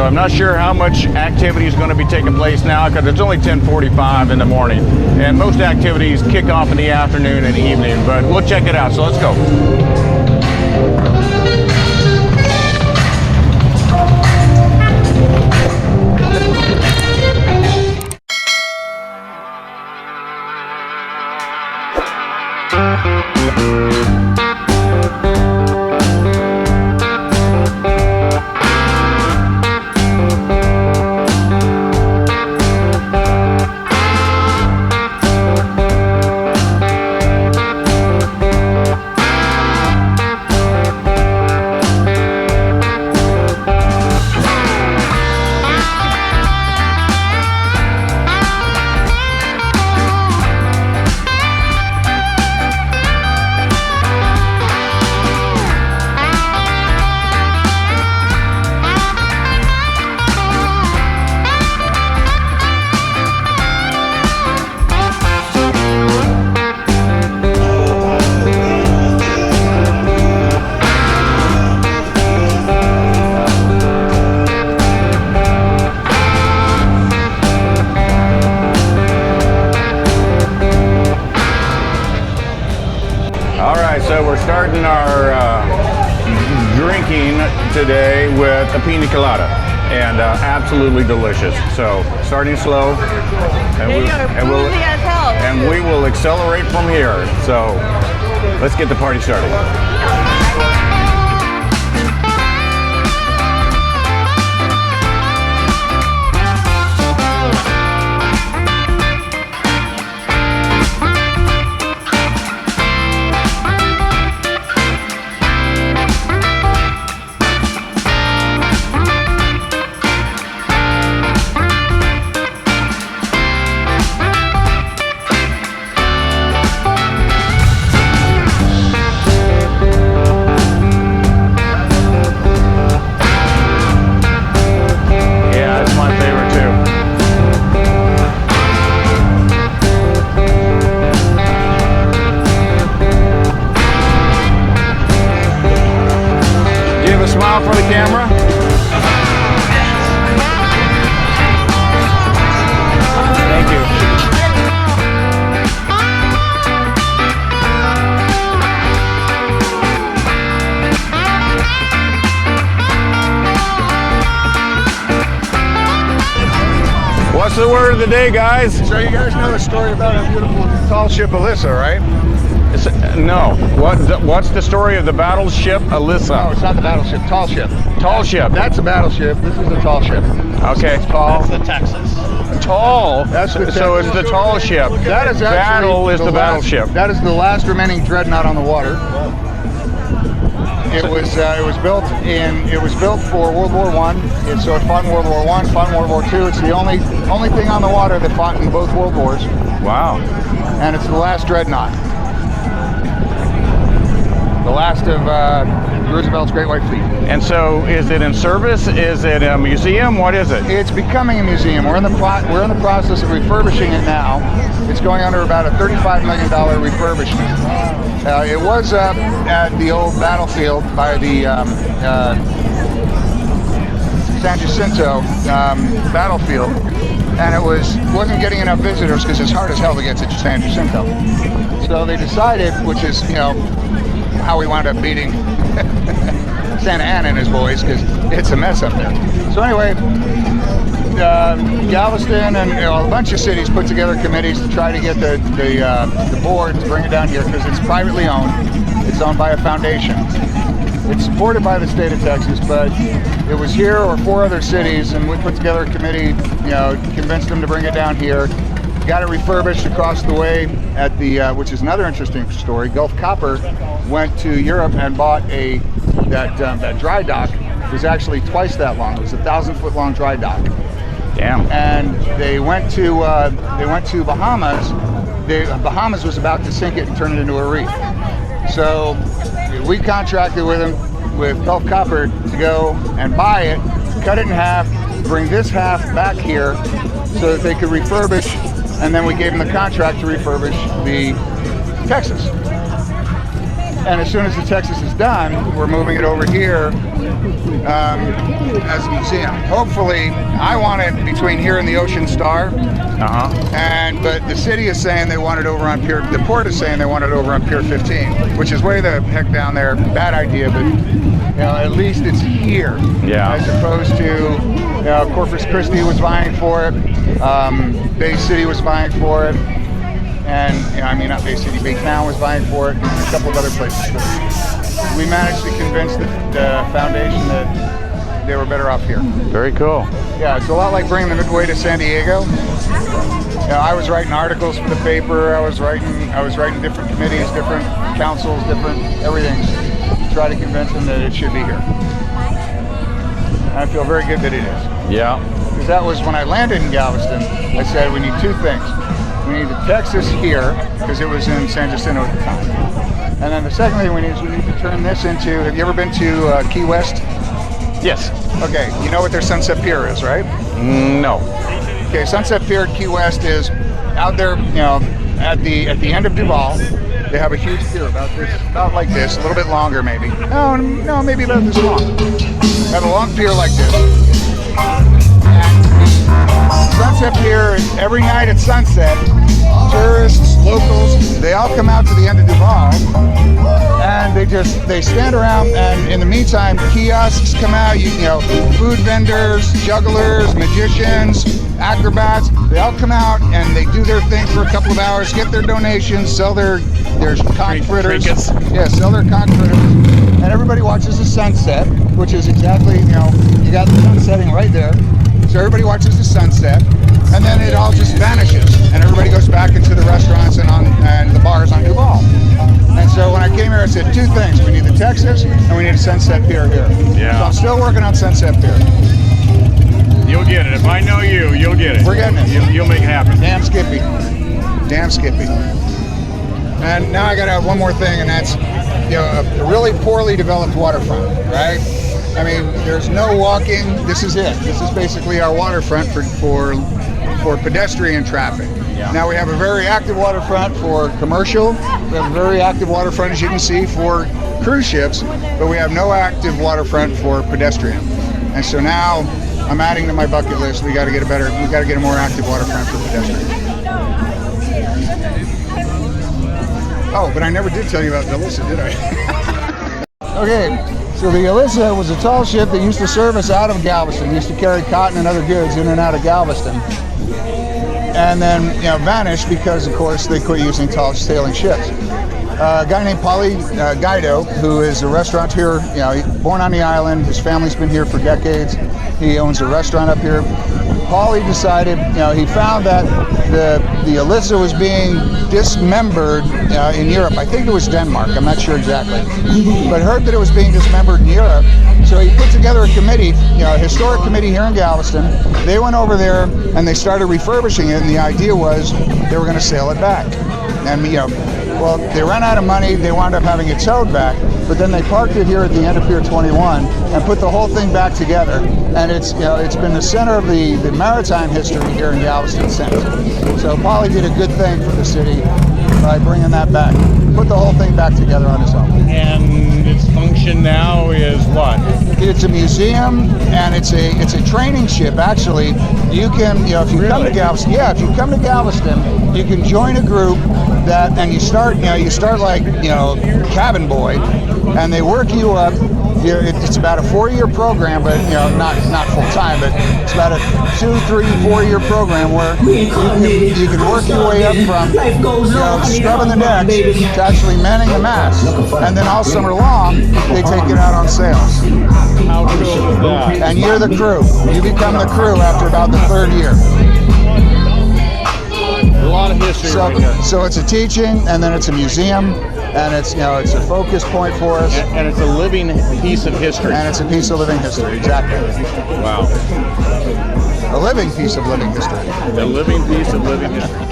So I'm not sure how much activity is going to be taking place now because it's only 10:45 in the morning. And most activities kick off in the afternoon and evening, but we'll check it out. So let's go. So we're starting our drinking today with a pina colada, and absolutely delicious. So starting slow, and we will accelerate from here. So let's get the party started. Smile for the camera. Thank you. What's the word of the day, guys? So you guys know the story about our beautiful tall ship Alyssa, right? No. What's the story of the battleship Alyssa? No, it's not the battleship. Tall ship. Tall ship. That's a battleship. This is a tall ship. Okay. It's tall. That's the Texas. Tall. That's the so Texas. it's the tall ship. That is Battle is the battleship. That is the last remaining dreadnought on the water. It was built for World War I. So it fought in World War I, fought in World War II. It's the only thing on the water that fought in both World Wars. Wow. And it's the last dreadnought. The last of Roosevelt's Great White Fleet. And so, is it in service? Is it a museum? What is it? It's becoming a museum. We're in the process of refurbishing it now. It's going under about a $35 million refurbishment. It was at the old battlefield by the San Jacinto battlefield, and it wasn't getting enough visitors because it's hard as hell to get to San Jacinto. So they decided, which is how we wound up beating Santa Ana and his boys, because it's a mess up there. So anyway, Galveston and a bunch of cities put together committees to try to get the board to bring it down here because it's privately owned. It's owned by a foundation. It's supported by the state of Texas, but it was here or 4 other cities, and we put together a committee, convinced them to bring it down here. Got it refurbished across the way at the, which is another interesting story. Gulf Copper went to Europe and bought that dry dock. It was actually twice that long. It was a 1,000-foot long dry dock. Damn. And they went to Bahamas. Bahamas was about to sink it and turn it into a reef. So we contracted with Gulf Copper to go and buy it, cut it in half, bring this half back here so that they could refurbish, and then we gave them the contract to refurbish the Texas. And as soon as the Texas is done, we're moving it over here as a museum. Hopefully, I want it between here and the Ocean Star. But the city is saying they want it over on Pier. The port is saying they want it over on Pier 15, which is way the heck down there. Bad idea, but at least it's here. Yeah. As opposed to Corpus Christi was vying for it, Bay City was vying for it, and not Bay City, Baytown was vying for it, and a couple of other places. But we managed to convince the foundation that they were better off here. Very cool. Yeah, it's a lot like bringing the Midway to San Diego. I was writing articles for the paper. I was writing different committees, different councils, different everything to try to convince them that it should be here. And I feel very good that it is. Yeah. Because that was when I landed in Galveston. I said we need two things. We need the Texas here because it was in San Jacinto at the time. And then the second thing we need to turn this into. Have you ever been to Key West? Yes. Okay, you know what their Sunset Pier is, right? No. Okay, Sunset Pier at Key West is out there, at the end of Duval. They have a huge pier about like this, a little bit longer maybe. No, maybe about this long. They have a long pier like this. And Sunset Pier, every night at sunset, tourists, locals, they all come out to the end of Duval. And they stand around, and in the meantime, kiosks come out, food vendors, jugglers, magicians, acrobats, they all come out and they do their thing for a couple of hours, get their donations, sell their conch fritters. Yeah, sell their conch fritters. And everybody watches the sunset, which is exactly, you got the sun setting right there. So everybody watches the sunset, and then it all just vanishes, and everybody goes back into the restaurants and the bars on Duval. And so when I came here, I said two things. We need the Texas, and we need a Sunset Pier here. Yeah. So I'm still working on Sunset Pier. You'll get it. If I know you, you'll get it. We're getting it. You'll make it happen. Damn Skippy. And now I got to have one more thing, and that's a really poorly developed waterfront, right? I mean, there's no walking. This is it. This is basically our waterfront for pedestrian traffic. Yeah. Now we have a very active waterfront for commercial. We have a very active waterfront, as you can see, for cruise ships, but we have no active waterfront for pedestrian. And so now I'm adding to my bucket list. We got to get a more active waterfront for pedestrian. Oh, but I never did tell you about the Alyssa, did I? Okay. So the Alyssa was a tall ship that used to service out of Galveston, used to carry cotton and other goods in and out of Galveston. And then, vanished because, of course, they quit using tall sailing ships. A guy named Paulie Guido, who is a restaurateur, born on the island. His family's been here for decades. He owns a restaurant up here. Paulie decided, he found that the Alyssa was being dismembered in Europe. I think it was Denmark. I'm not sure exactly. But heard that it was being dismembered in Europe. So he put together a committee, a historic committee here in Galveston. They went over there and they started refurbishing it. And the idea was they were going to sail it back. And, well, they ran out of money. They wound up having it towed back. But then they parked it here at the end of Pier 21 and put the whole thing back together. And it's been the center of the maritime history here in Galveston since. So Paulie did a good thing for the city by bringing that back. Put the whole thing back together on his own. And its function now is what? It's a museum, and it's a training ship. Actually, you can, if you come to Galveston, if you come to Galveston, you can join a group and you start like, cabin boy, and they work you up. It's about a 4-year program, but not full time, but it's about a 2, 3, 4-year program where you can work your way up from scrubbing the decks to actually manning the mast, and then all summer long they take it out on sails. How cool is that? And you're the crew. You become the crew after about the 3rd year. A lot of history right here. So it's a teaching, and then it's a museum, and it's it's a focus point for us. And it's a living piece of history. And it's a piece of living history, exactly. Wow. A living piece of living history. A living piece of living history.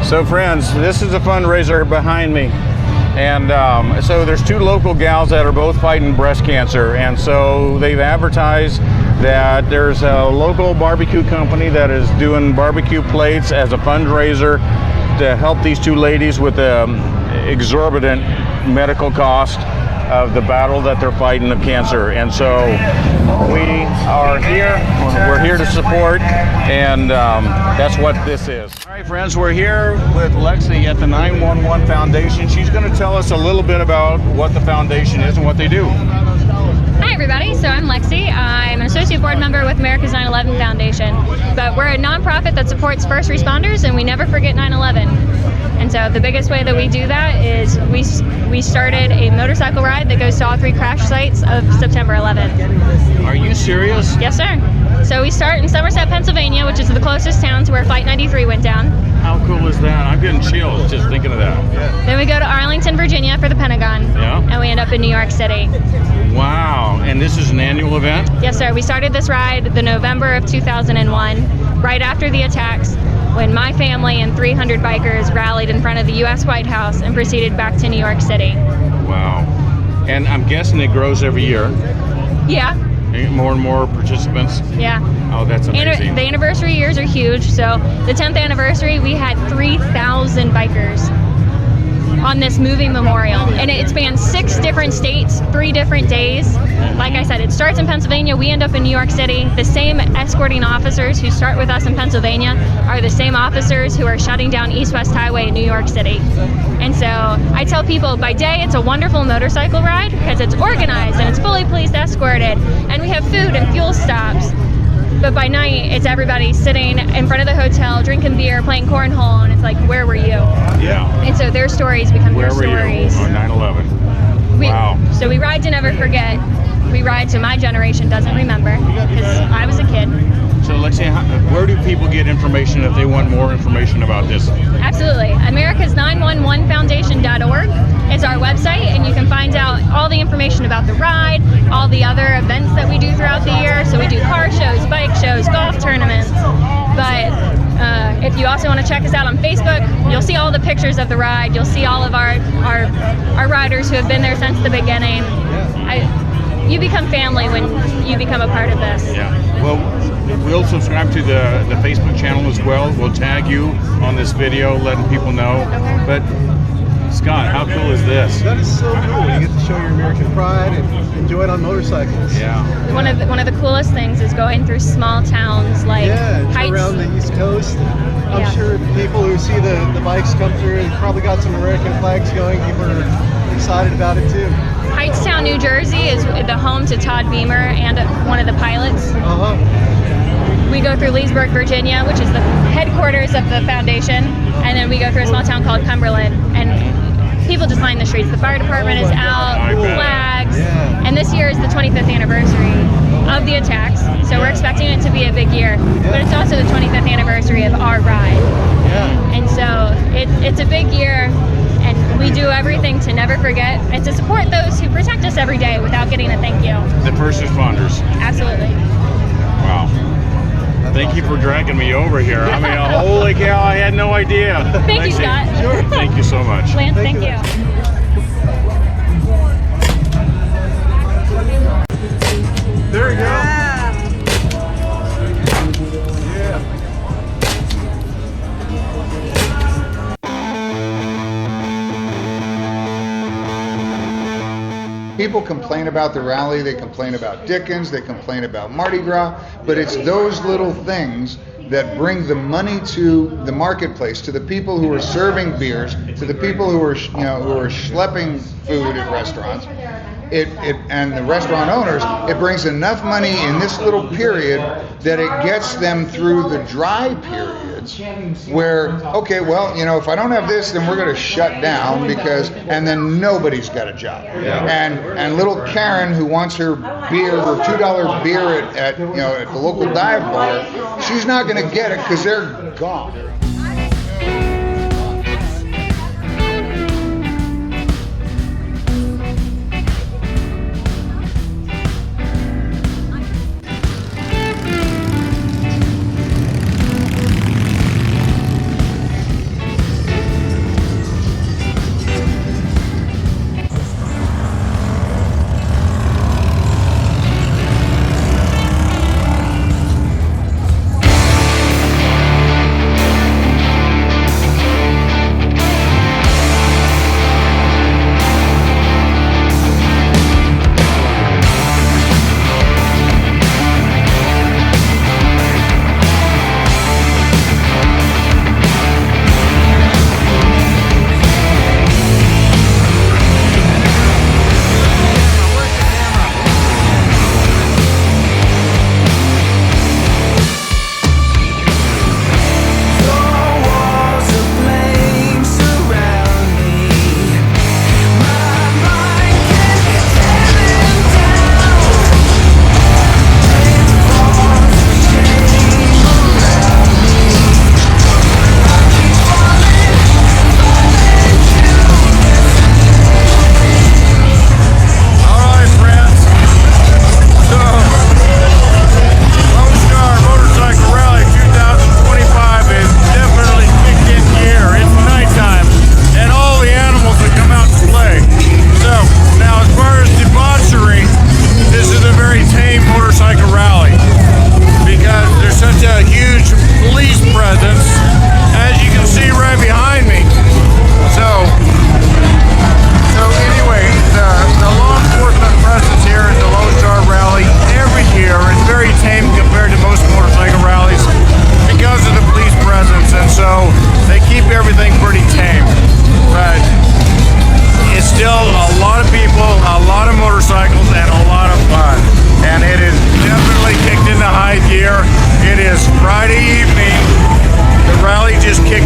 So friends, this is a fundraiser behind me. And so there's two local gals that are both fighting breast cancer. And so they've advertised that there's a local barbecue company that is doing barbecue plates as a fundraiser to help these two ladies with the exorbitant medical cost of the battle that they're fighting of cancer. And so we are here, we're here to support, and that's what this is. All right, friends, we're here with Lexi at the 911 Foundation. She's going to tell us a little bit about what the foundation is and what they do. Hi everybody, so I'm Lexi. I'm an associate board member with America's 9/11 Foundation. But we're a nonprofit that supports first responders, and we never forget 9/11. And so the biggest way that we do that is we started a motorcycle ride that goes to all 3 crash sites of September 11th. Are you serious? Yes, sir. So we start in Somerset, Pennsylvania, which is the closest town to where Flight 93 went down. How cool is that? I'm getting chills just thinking of that. Then we go to Arlington, Virginia for the Pentagon. Yeah. And we end up in New York City. Wow, and this is an annual event? Yes, sir. We started this ride the November of 2001, right after the attacks, when my family and 300 bikers rallied in front of the U.S. White House and proceeded back to New York City. Wow. And I'm guessing it grows every year. Yeah. More and more participants. Yeah. Oh, that's amazing. The anniversary years are huge. So the 10th anniversary, we had 3,000 bikers on this moving memorial, and it spans 6 different states, 3 different days. Like I said, it starts in Pennsylvania, we end up in New York City. The same escorting officers who start with us in Pennsylvania are the same officers who are shutting down East West Highway in New York City. And so I tell people, by day it's a wonderful motorcycle ride because it's organized and it's fully police escorted, and we have food and fuel stops. But by night, it's everybody sitting in front of the hotel, drinking beer, playing cornhole, and it's like, where were you? Yeah. And so their stories become Where your were stories. you on 9/11? Wow. So we ride to never forget. We ride so my generation doesn't remember, because I was a kid. So Lexi, where do people get information if they want more information about this? Absolutely. America's 911foundation.org is our website, and you can find out all the information about the ride, all the other events that we do throughout the year. So we do car shows, bike shows, golf tournaments. But if you also want to check us out on Facebook, you'll see all the pictures of the ride. You'll see all of our riders who have been there since the beginning. You become family when you become a part of this. Yeah. Well, we'll subscribe to the Facebook channel as well. We'll tag you on this video, letting people know. But Scott, how cool is this? That is so cool. You get to show your American pride and enjoy it on motorcycles. Yeah. One of the coolest things is going through small towns like Heights. Around the East Coast. I'm Yeah. sure people who see the bikes come through, they probably got some American flags going. People are excited about it too. Hightstown, New Jersey is the home to Todd Beamer and one of the pilots. We go through Leesburg, Virginia, which is the headquarters of the foundation, and then we go through a small town called Cumberland, and people just line the streets. The fire department is out, I bet. flags, Yeah. and this year is the 25th anniversary of the attacks, so we're expecting it to be a big year, but it's also the 25th anniversary of our ride, Yeah. and so it's a big year, and we do everything to never forget and to support those who protect us every day without getting a thank you. The first responders. Absolutely. Wow. Thank you for dragging me over here. I mean, holy cow, I had no idea. Thank you, Lexi, Scott. Sure. Thank you so much. Lance, thank you. There you go. People complain about the rally, they complain about Dickens, they complain about Mardi Gras, but it's those little things that bring the money to the marketplace, to the people who are serving beers, to the people who are schlepping food at restaurants. And the restaurant owners, it brings enough money in this little period that it gets them through the dry periods where, okay, well, if I don't have this, then we're going to shut down and then nobody's got a job. And little Karen, who wants her beer, her $2 beer at the local dive bar, she's not going to get it because they're gone.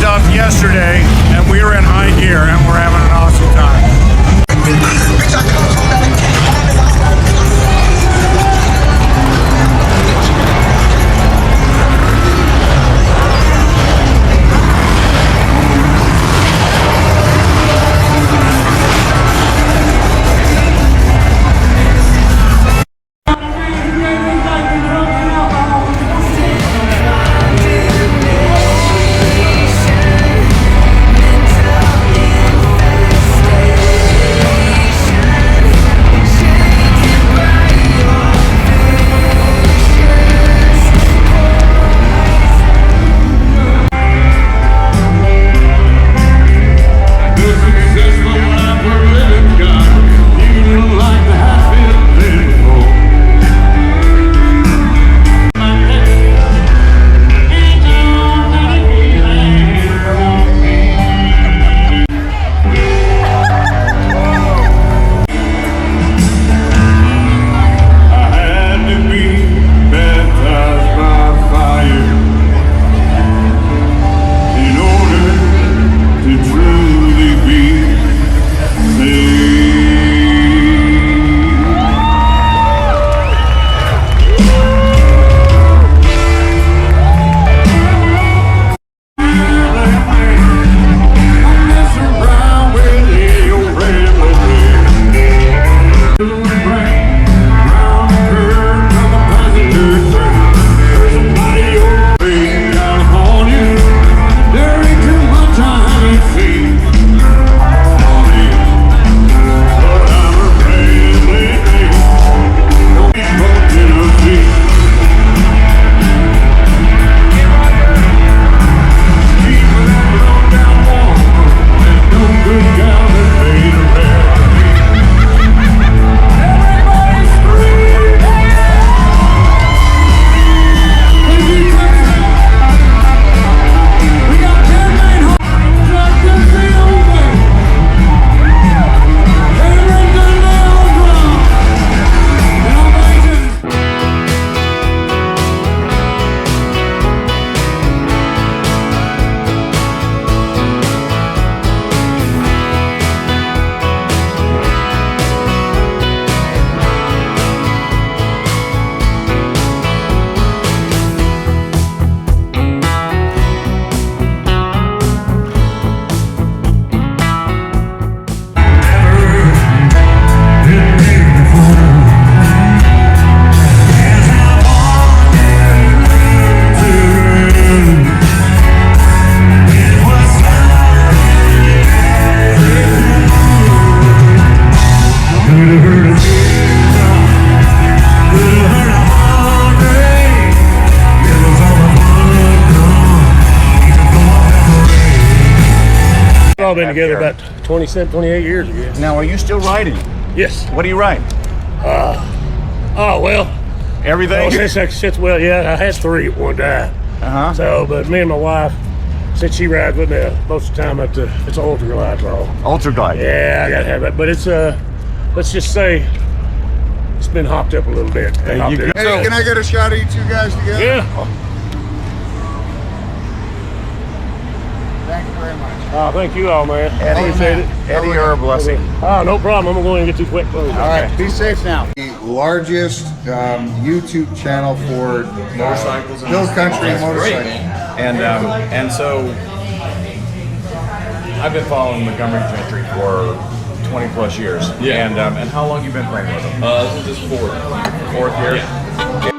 wrapped up yesterday, and we were in high gear, and we're having an awesome time. We've all been together about 27, 28 years ago. Now, are you still riding? Yes. What do you ride? Oh, well. Everything? Well, yeah, I had 3 at one time. Uh-huh. So, but me and my wife, since she rides with me most of the time, it's an Ultra Glide all. Ultra Glide. Yeah, I gotta have it. But it's let's just say it's been hopped up a little bit. Hey, can I get a shot of you two guys together? Yeah. Thank you very much. Oh, thank you all, man. Eddie, Appreciate it. Eddie, you're a blessing. Oh, no problem. I'm going to get these quick clothes. All right, be safe now. The largest YouTube channel for Motorcycles and hill country motorcycles. And so I've been following Montgomery Gentry for 20 plus years. Yeah. And how long you been playing with him? This is his fourth. Fourth year? Yeah.